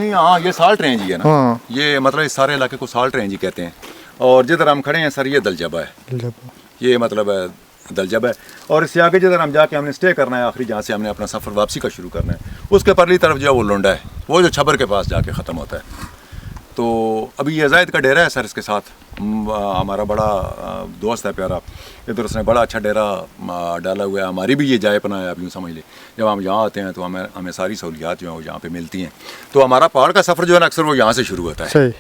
نہیں ہاں یہ سالٹ رینج ہی ہے نا, یہ مطلب اس سارے علاقے کو سالٹ رینج ہی کہتے ہیں. اور جدھر ہم کھڑے ہیں سر یہ دلجبہ ہے, یہ مطلب دلجبہ ہے. اور اس سے آگے جدھر ہم جا کے ہم نے اسٹے کرنا ہے آخری جہاں سے ہم نے اپنا سفر واپسی کا شروع کرنا ہے, اس کے پرلی طرف جو ہے وہ لونڈا ہے, وہ جو چھبر کے پاس جا کے ختم ہوتا ہے. تو ابھی یہ زائد کا ڈیرا ہے سر, اس کے ساتھ ہمارا بڑا دوست ہے پیارا, ادھر اس نے بڑا اچھا ڈیرا ڈالا ہوا ہے. ہماری بھی یہ جائے پناہ ہے, آپ یوں سمجھ لیں. جب ہم یہاں آتے ہیں تو ہمیں ساری سہولیات جو ہیں وہ یہاں پہ ملتی ہیں. تو ہمارا پہاڑ کا سفر جو ہے نا اکثر وہ یہاں سے شروع ہوتا ہے.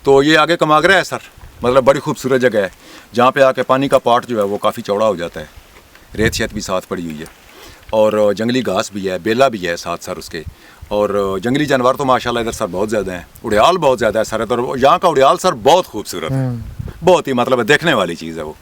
تو یہ آگے کماگرا ہے سر, مطلب بڑی خوبصورت جگہ ہے جہاں پہ آ کے پانی کا پاٹ جو ہے وہ کافی چوڑا ہو جاتا ہے, ریت شیت بھی ساتھ پڑی ہوئی ہے, اور جنگلی گھاس بھی ہے, بیلا بھی ہے ساتھ سر اس کے. اور جنگلی جانور تو ماشاءاللہ ادھر سر بہت زیادہ ہیں, اڑیال بہت زیادہ ہے سر ادھر. یہاں کا اڑیال سر بہت خوبصورت ہے, بہت ہی مطلب دیکھنے والی چیز ہے وہ.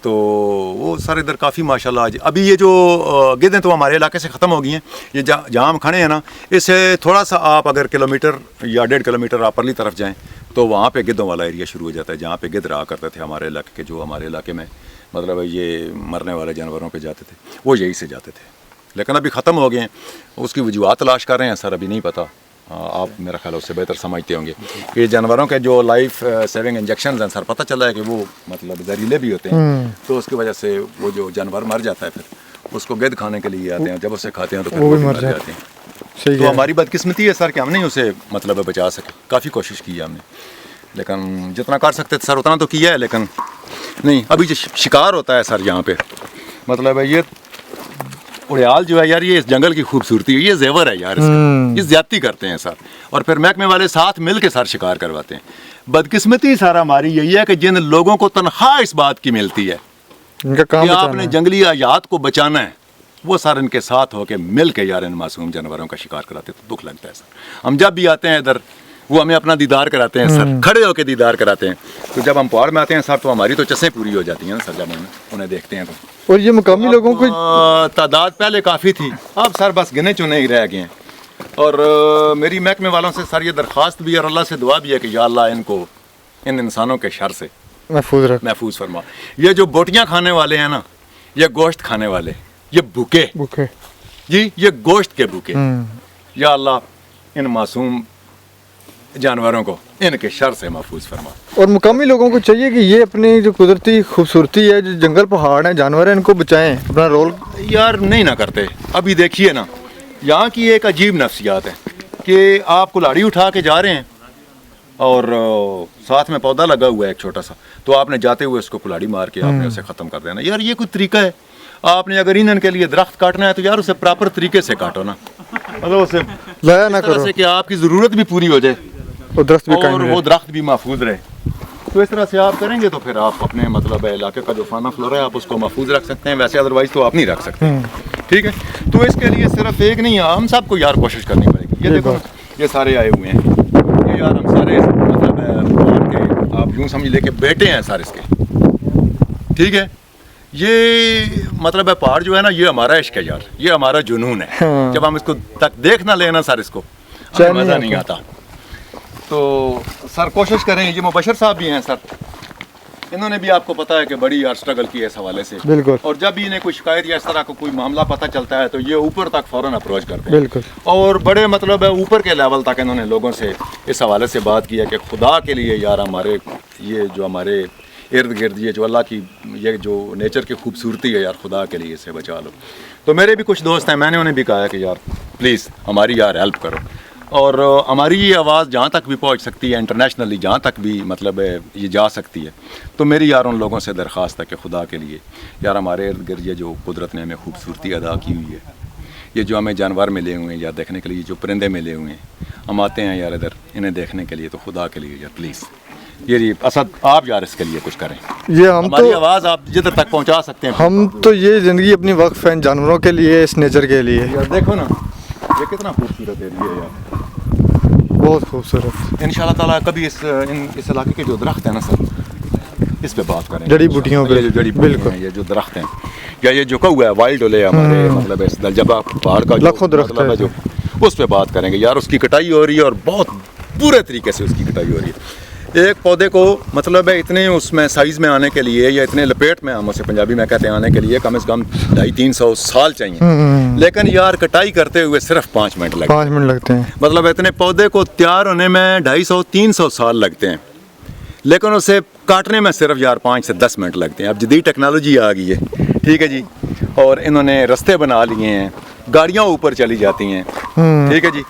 تو وہ سر ادھر کافی ماشاءاللہ ابھی یہ جو گدیں تو ہمارے علاقے سے ختم ہو گئی ہیں. یہ جہاں ہم کھڑے ہیں نا, اس سے تھوڑا سا آپ اگر کلومیٹر یا 1.5 کلومیٹر آپ پرلی طرف جائیں تو وہاں پہ گدوں والا ایریا شروع ہو جاتا ہے, جہاں پہ گدھ رہا کرتے تھے ہمارے علاقے کے. جو ہمارے علاقے میں مطلب یہ مرنے والے جانوروں پہ جاتے تھے وہ یہی سے جاتے تھے, لیکن ابھی ختم ہو گئے ہیں. اس کی وجوہات تلاش کر رہے ہیں سر, ابھی نہیں پتہ, آپ میرا خیال اس سے بہتر سمجھتے ہوں گے. کہ جانوروں کے جو لائف سیونگ انجیکشنز ہیں سر, پتہ چلا ہے کہ وہ مطلب زہریلے بھی ہوتے ہیں, تو اس کی وجہ سے وہ جو جانور مر جاتا ہے پھر اس کو گدھ کھانے کے لیے آتے ہیں, جب اسے کھاتے ہیں تو پھر وہ مر جاتے ہیں. تو ہماری بدقسمتی ہے سر کہ ہم نہیں اسے مطلب بچا سکے. کافی کوشش کی ہے ہم نے, لیکن جتنا کر سکتے تھے سر اتنا تو کیا ہے, لیکن نہیں. ابھی جو شکار ہوتا ہے سر یہاں پہ, مطلب یہ اڑیال جو ہے یار, یہ اس جنگل کی خوبصورتی ہے, یہ زیور ہے یار, یہ زیادتی کرتے ہیں سر. اور پھر محکمے والے ساتھ مل کے سر شکار کرواتے ہیں. بدقسمتی سر ہماری یہی ہے کہ جن لوگوں کو تنخواہ اس بات کی ملتی ہے کہ آپ نے جنگلی حیات کو بچانا ہے, وہ سر ان کے ساتھ ہو کے مل کے یار ان معصوم جانوروں کا شکار کراتے, تو دکھ لگتا ہے سر. ہم جب بھی آتے ہیں ادھر وہ ہمیں اپنا دیدار کراتے ہیں سر, کھڑے ہو کے دیدار کراتے ہیں. تو جب ہم پہاڑ میں آتے ہیں سر تو ہماری تو چسیں پوری ہو جاتی ہیں نا سر جب ہم انہیں دیکھتے ہیں تو. اور یہ مقامی لوگوں کو تعداد پہلے کافی تھی, اب سر بس گنے چنے ہی رہ گئے ہیں. اور میری محکمے والوں سے سر یہ درخواست بھی ہے اور اللہ سے دعا بھی ہے کہ یا اللہ ان کو ان انسانوں کے شر سے محفوظ فرما. یہ جو بوٹیاں کھانے والے ہیں نا, یہ گوشت کھانے والے, یہ بھوکے جی, یہ گوشت کے بھوکے, یا اللہ ان معصوم جانوروں کو ان کے شر سے محفوظ فرما. اور مقامی لوگوں کو چاہیے کہ یہ اپنی جو قدرتی خوبصورتی ہے, جو جنگل پہاڑ ہیں, جانور ہیں, ان کو بچائیں, اپنا رول یار نہیں نہ کرتے. ابھی دیکھیے نا یہاں کی ایک عجیب نفسیات ہے کہ آپ کلاڑی اٹھا کے جا رہے ہیں اور ساتھ میں پودا لگا ہوا ہے ایک چھوٹا سا, تو آپ نے جاتے ہوئے اس کو کلاڑی مار کے آپ نے اسے ختم کر دینا. یار یہ کوئی طریقہ ہے؟ آپ نے اگر ایندھن کے لیے درخت کاٹنا ہے تو یار اسے پراپر طریقے سے کاٹو نا, مطلب اسے لایا نہ کرو کہ آپ کی ضرورت بھی پوری ہو جائے اور وہ درخت بھی محفوظ رہے. تو اس طرح سے آپ کریں گے تو پھر آپ اپنے مطلب علاقے کا جو فانا فلورا ہے آپ اس کو محفوظ رکھ سکتے ہیں, ویسے ادروائز تو آپ نہیں رکھ سکتے. ٹھیک ہے, تو اس کے لیے صرف ایک نہیں, ہم سب کو یار کوشش کرنی پڑے گی. یہ دیکھو یہ سارے آئے ہوئے ہیں, یہ یار ہم سارے مطلب آپ یوں سمجھ لے کے بیٹے ہیں سر اس کے. ٹھیک ہے, یہ مطلب ہے پہاڑ جو ہے نا یہ ہمارا عشق ہے یار, یہ ہمارا جنون ہے. جب ہم اس کو تک دیکھ نہ لینا سر اس کو مزہ نہیں آتا. تو سر کوشش کریں. یہ مبشر صاحب بھی ہیں سر, انہوں نے بھی آپ کو پتا ہے کہ بڑی یار اسٹرگل کی ہے اس حوالے سے. بالکل. اور جب بھی انہیں کوئی شکایت یا اس طرح کا کوئی معاملہ پتہ چلتا ہے تو یہ اوپر تک فوراً اپروچ کرتے ہیں. بالکل. اور بڑے مطلب ہے اوپر کے لیول تک انہوں نے لوگوں سے اس حوالے سے بات کی ہے کہ خدا کے لیے یار ہمارے یہ جو ہمارے ارد گرد یہ جو اللہ کی یہ جو نیچر کی خوبصورتی ہے یار, خدا کے لیے اسے بچا لو. تو میرے بھی کچھ دوست ہیں, میں نے انہیں بھی کہا ہے کہ یار پلیز ہماری یار ہیلپ کرو. اور ہماری یہ آواز جہاں تک بھی پہنچ سکتی ہے انٹرنیشنلی, جہاں تک بھی مطلب یہ جا سکتی ہے, تو میری یار ان لوگوں سے درخواست ہے کہ خدا کے لیے یار ہمارے ارد گرد یہ جو قدرت نے ہمیں خوبصورتی ادا کی ہوئی ہے, یہ جو ہمیں جانور ملے ہوئے ہیں یا دیکھنے کے لیے جو پرندے ملے ہوئے ہیں, ہم آتے ہیں یار ادھر انہیں دیکھنے کے لیے, تو خدا کے لیے یار پلیز یہ اسد آپ یار اس کے لیے کچھ کریں. یہ ہم ہماری آواز آپ جدھر تک پہنچا سکتے ہیں. ہم تو یہ زندگی اپنی وقف ہیں جانوروں کے لیے, اس نیچر کے لیے. یار دیکھو نا یہ کتنا خوبصورت ایریا ہے یار, بہت خوبصورت. ان شاء اللہ تعالیٰ کبھی اس علاقے کے جو درخت ہیں نا سر, اس پہ بات کریں, جڑی بوٹیوں پہ. بالکل, یہ جو درخت ہیں یا یہ جو ہوا ہے وائلڈ اولے ہمارے مطلب اس دلجبہ پہاڑ کا لاکھوں درخت ہے جو, اس پہ بات کریں گے. یار اس کی کٹائی ہو رہی ہے اور بہت پورے طریقے سے اس کی کٹائی ہو رہی ہے. ایک پودے کو مطلب ہے اتنے اس میں سائز میں آنے کے لیے یا اتنے لپیٹ میں ہم اسے پنجابی میں کہتے ہیں آنے کے لیے کم از کم 250-300 سال چاہیے، لیکن یار کٹائی کرتے ہوئے صرف 5 منٹ لگتے ہیں۔ 5 منٹ لگتے ہیں، مطلب اتنے پودے کو تیار ہونے میں 250-300 سال لگتے ہیں، لیکن اسے کاٹنے میں صرف یار 5 سے 10 منٹ لگتے ہیں۔ اب جدید ٹیکنالوجی آ گئی ہے، ٹھیک ہے جی، اور انہوں نے رستے بنا لیے ہیں، گاڑیاں اوپر چلی جاتی ہیں، ٹھیک ہے جی،